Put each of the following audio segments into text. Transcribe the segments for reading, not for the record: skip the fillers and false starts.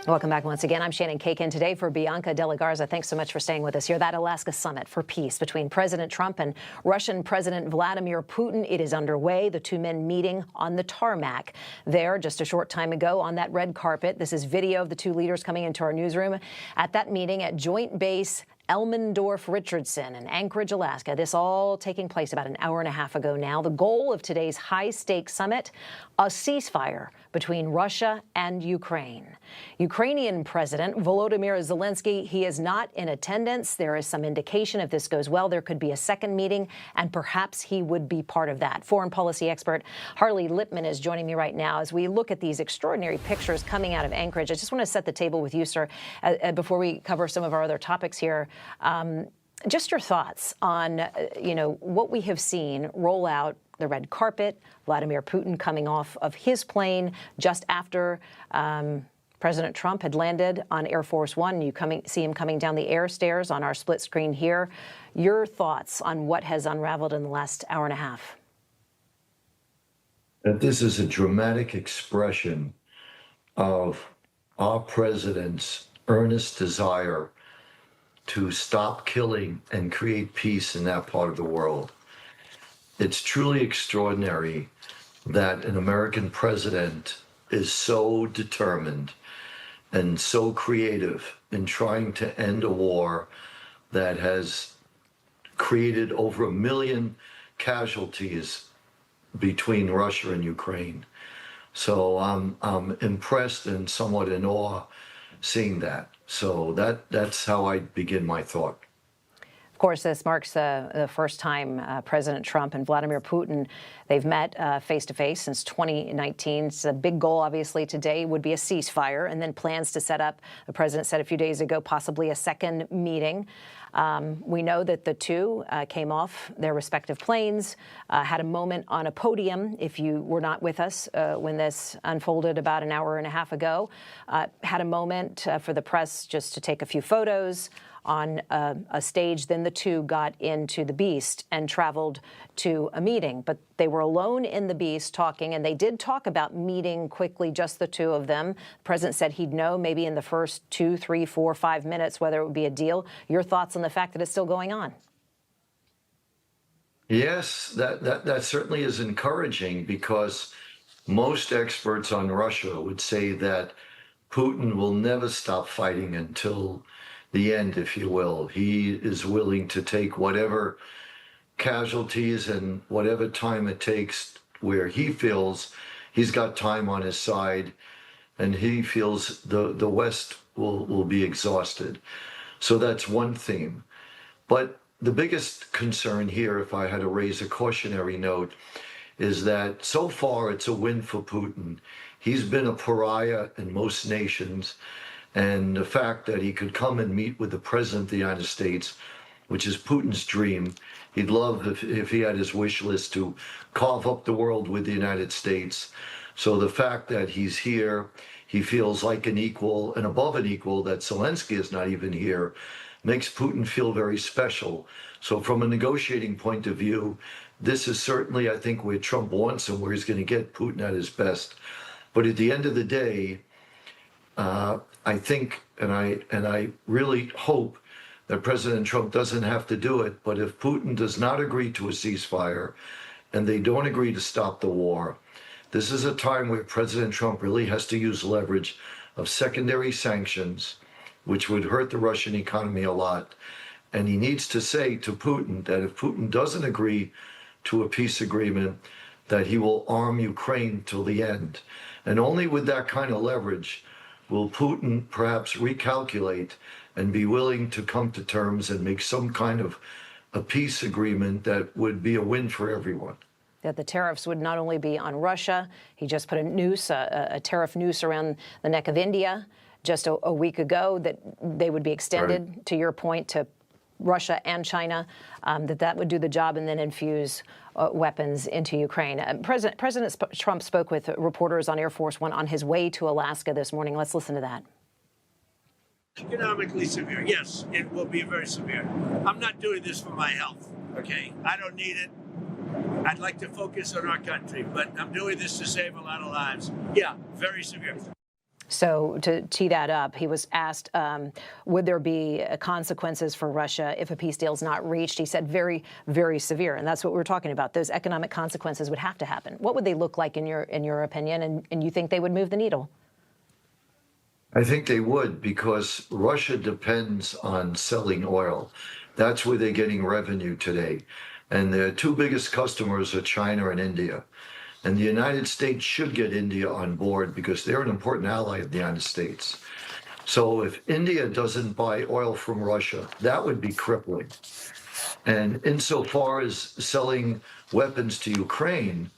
Welcome back once again. I'm Shannon Cakin today for Bianca De La Garza. Thanks so much for staying with us here. That Alaska summit for peace between President Trump and Russian President Vladimir Putin. It is underway. The two men meeting on the tarmac there just a short time ago on that red carpet. This is video of the two leaders coming into our newsroom at that meeting at Joint Base Elmendorf-Richardson in Anchorage, Alaska. This all taking place about an hour and a half ago now. The goal of today's high-stakes summit, a ceasefire between Russia and Ukraine. Ukrainian President Volodymyr Zelensky, he is not in attendance. There is some indication if this goes well, there could be a second meeting, and perhaps he would be part of that. Foreign policy expert Harley Lippman is joining me right now as we look at these extraordinary pictures coming out of Anchorage. I just want to set the table with you, sir, before we cover some of our other topics here. Just your thoughts on, what we have seen roll out the red carpet, Vladimir Putin coming off of his plane just after President Trump had landed on Air Force One. You see him coming down the air stairs on our split screen here. Your thoughts on what has unraveled in the last hour and a half? That this is a dramatic expression of our president's earnest desire to stop killing and create peace in that part of the world. It's truly extraordinary that an American president is so determined and so creative in trying to end a war that has created over 1 million casualties between Russia and Ukraine. So I'm impressed and somewhat in awe seeing that. So that's how I begin my thought. Of course, this marks the first time President Trump and Vladimir Putin, they've met face-to-face since 2019. So the big goal, obviously, today would be a ceasefire, and then plans to set up, the president said a few days ago, possibly a second meeting. We know that the two came off their respective planes, had a moment on a podium, if you were not with us when this unfolded about an hour and a half ago, had a moment for the press just to take a few photos on a stage. Then the two got into the Beast and traveled to a meeting. But they were alone in the Beast talking, and they did talk about meeting quickly, just the two of them. The president said he'd know maybe in the first 2, 3, 4, 5 minutes whether it would be a deal. Your thoughts on the fact that it's still going on? Yes, that certainly is encouraging, because most experts on Russia would say that Putin will never stop fighting until the end, if you will. He is willing to take whatever casualties and whatever time it takes, where he feels he's got time on his side and he feels the West will be exhausted. So that's one theme. But the biggest concern here, if I had to raise a cautionary note, is that so far it's a win for Putin. He's been a pariah in most nations. And the fact that he could come and meet with the President of the United States, which is Putin's dream. He'd love if he had his wish list to carve up the world with the United States. So the fact that he's here, he feels like an equal and above an equal, that Zelensky is not even here, makes Putin feel very special. So from a negotiating point of view, this is certainly, I think, where Trump wants him, where he's going to get Putin at his best. But at the end of the day, I think, and I really hope that President Trump doesn't have to do it, but if Putin does not agree to a ceasefire and they don't agree to stop the war, this is a time where President Trump really has to use leverage of secondary sanctions, which would hurt the Russian economy a lot. And he needs to say to Putin that if Putin doesn't agree to a peace agreement, that he will arm Ukraine till the end. And only with that kind of leverage will Putin perhaps recalculate and be willing to come to terms and make some kind of a peace agreement that would be a win for everyone. That the tariffs would not only be on Russia. He just put a tariff noose around the neck of India just a week ago, that they would be extended, right, to your point, to Russia and China, that would do the job and then infuse weapons into Ukraine. President Trump spoke with reporters on Air Force One on his way to Alaska this morning. Let's listen to that. Economically severe, yes, it will be very severe. I'm not doing this for my health, okay? I don't need it. I'd like to focus on our country, but I'm doing this to save a lot of lives. Yeah, very severe. So to tee that up, he was asked, would there be consequences for Russia if a peace deal is not reached? He said very, very severe. And that's what we're talking about. Those economic consequences would have to happen. What would they look like in your opinion? And you think they would move the needle? I think they would, because Russia depends on selling oil. That's where they're getting revenue today. And their two biggest customers are China and India. And the United States should get India on board because they're an important ally of the United States. So if India doesn't buy oil from Russia, that would be crippling. And insofar as selling weapons to Ukraine,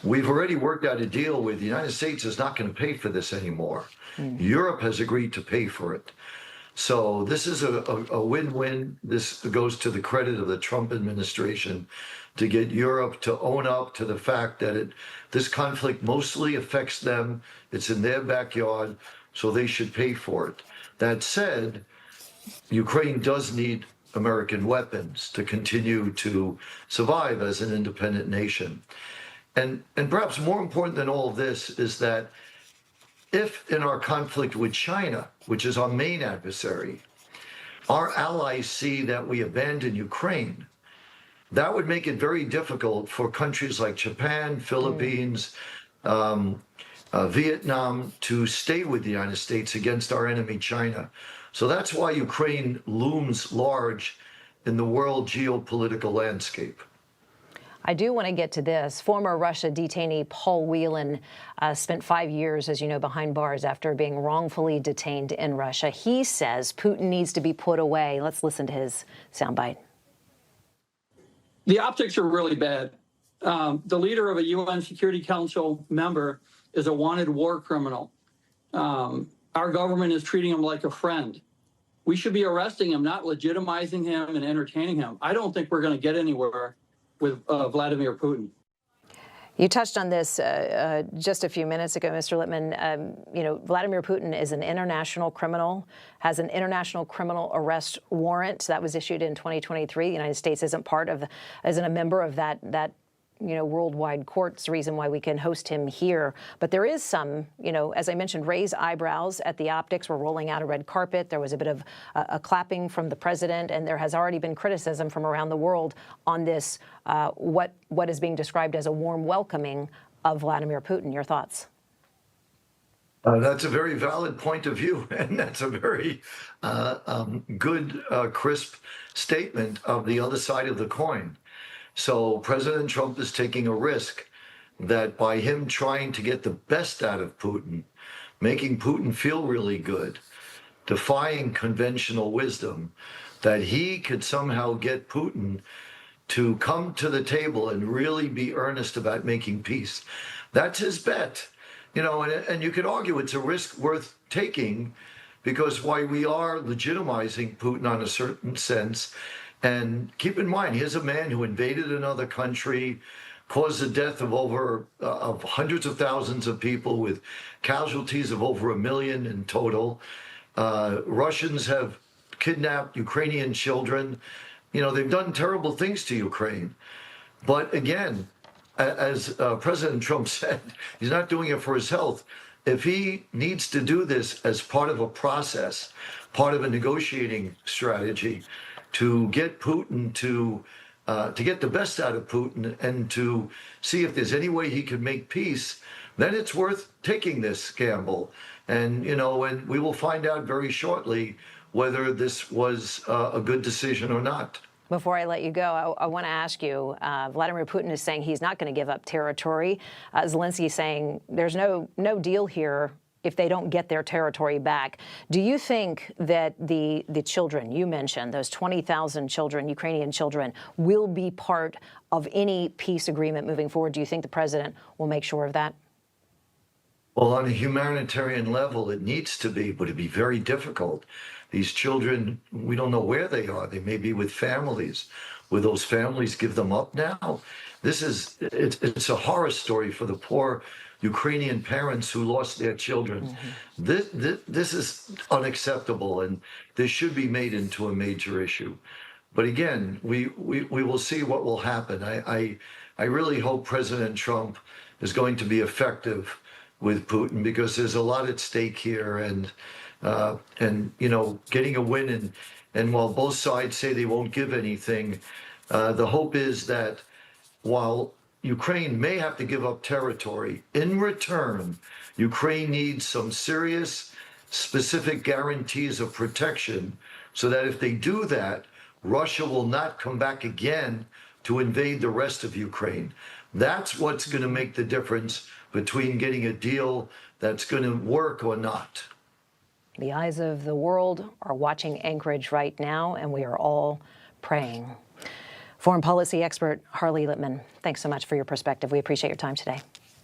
we've already worked out a deal where the United States is not going to pay for this anymore. Europe has agreed to pay for it. So this is a win-win. This goes to the credit of the Trump administration to get Europe to own up to the fact that this conflict mostly affects them. It's in their backyard, so they should pay for it. That said, Ukraine does need American weapons to continue to survive as an independent nation. And perhaps more important than all of this is that if in our conflict with China, which is our main adversary, our allies see that we abandon Ukraine, that would make it very difficult for countries like Japan, Philippines, Vietnam to stay with the United States against our enemy, China. So that's why Ukraine looms large in the world geopolitical landscape. I do want to get to this. Former Russia detainee Paul Whelan spent 5 years, as you know, behind bars after being wrongfully detained in Russia. He says Putin needs to be put away. Let's listen to his soundbite. The optics are really bad. The leader of a UN Security Council member is a wanted war criminal. Our government is treating him like a friend. We should be arresting him, not legitimizing him and entertaining him. I don't think we're going to get anywhere with Vladimir Putin. You touched on this just a few minutes ago, Mr. Lippman. You know, Vladimir Putin is an international criminal, has an international criminal arrest warrant that was issued in 2023. The United States isn't isn't a member of that worldwide court's reason why we can host him here. But there is some, as I mentioned, raised eyebrows at the optics. We're rolling out a red carpet. There was a bit of a clapping from the president, and there has already been criticism from around the world on this, what is being described as a warm welcoming of Vladimir Putin. Your thoughts? That's a very valid point of view, and that's a very good, crisp statement of the other side of the coin. So President Trump is taking a risk that by him trying to get the best out of Putin, making Putin feel really good, defying conventional wisdom, that he could somehow get Putin to come to the table and really be earnest about making peace. That's his bet. And you could argue it's a risk worth taking, because while we are legitimizing Putin on a certain sense, and keep in mind, here's a man who invaded another country, caused the death of hundreds of thousands of people, with casualties of over 1 million in total. Russians have kidnapped Ukrainian children. They've done terrible things to Ukraine. But again, as President Trump said, he's not doing it for his health. If he needs to do this as part of a process, part of a negotiating strategy, to get Putin to get the best out of Putin and to see if there's any way he could make peace, then it's worth taking this gamble. And we will find out very shortly whether this was a good decision or not. Before I let you go, I want to ask you, Vladimir Putin is saying he's not going to give up territory. Zelensky is saying there's no deal here if they don't get their territory back. Do you think that the children you mentioned, those 20,000 children, Ukrainian children, will be part of any peace agreement moving forward? Do you think the president will make sure of that? Well, on a humanitarian level, it needs to be, but it'd be very difficult. These children, we don't know where they are. They may be with families. Will those families give them up now? It's a horror story for the poor Ukrainian parents who lost their children. This is unacceptable, and this should be made into a major issue. But again, we will see what will happen. I really hope President Trump is going to be effective with Putin because there's a lot at stake here, and getting a win, and while both sides say they won't give anything, the hope is that while Ukraine may have to give up territory, in return, Ukraine needs some serious, specific guarantees of protection so that if they do that, Russia will not come back again to invade the rest of Ukraine. That's what's going to make the difference between getting a deal that's going to work or not. The eyes of the world are watching Anchorage right now, and we are all praying. Foreign policy expert Harley Lippman, thanks so much for your perspective. We appreciate your time today.